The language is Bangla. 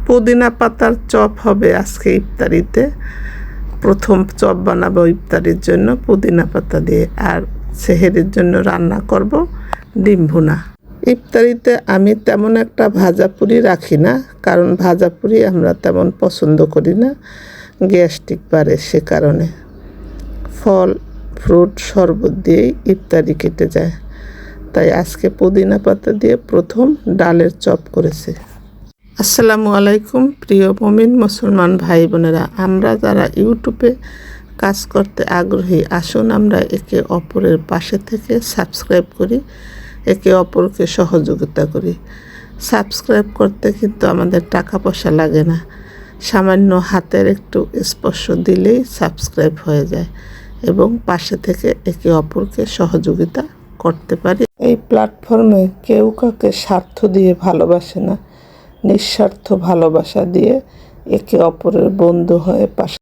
পুদিনা পাতার চপ হবে আজকে ইফতারিতে। প্রথম চপ বানাবো ইফতারির জন্য পুদিনা পাতা দিয়ে, আর সেহেরির জন্য রান্না করব ডিম ভুনা। ইফতারিতে আমি তেমন একটা ভাজাপুরি রাখি না, কারণ ভাজাপুরি আমরা তেমন পছন্দ করি না, গ্যাস্ট্রিক বাড়ে। সে কারণে ফল ফ্রুট শরবত দিয়েই ইফতারি কেটে যায়। তাই আজকে পুদিনা পাতা দিয়ে প্রথম ডালের চপ করেছি। আসসালামু আলাইকুম প্রিয় মুমিন মুসলমান ভাই বোনেরা, আমরা যারা ইউটিউবে কাজ করতে আগ্রহী, আসুন আমরা একে অপরের পাশে থেকে সাবস্ক্রাইব করি, একে অপরকে সহযোগিতা করি। সাবস্ক্রাইব করতে কিন্তু আমাদের টাকা পয়সা লাগে না, সামান্য হাতের একটু স্পর্শ দিলেই সাবস্ক্রাইব হয়ে যায় এবং পাশে থেকে একে অপরকে সহযোগিতা করতে পারি। এই প্ল্যাটফর্মে কেউ কাউকে স্বার্থ দিয়ে ভালোবাসে না, নিঃস্বার্থ ভালোবাসা দিয়ে একে অপরের বন্ধু হয়ে পাশে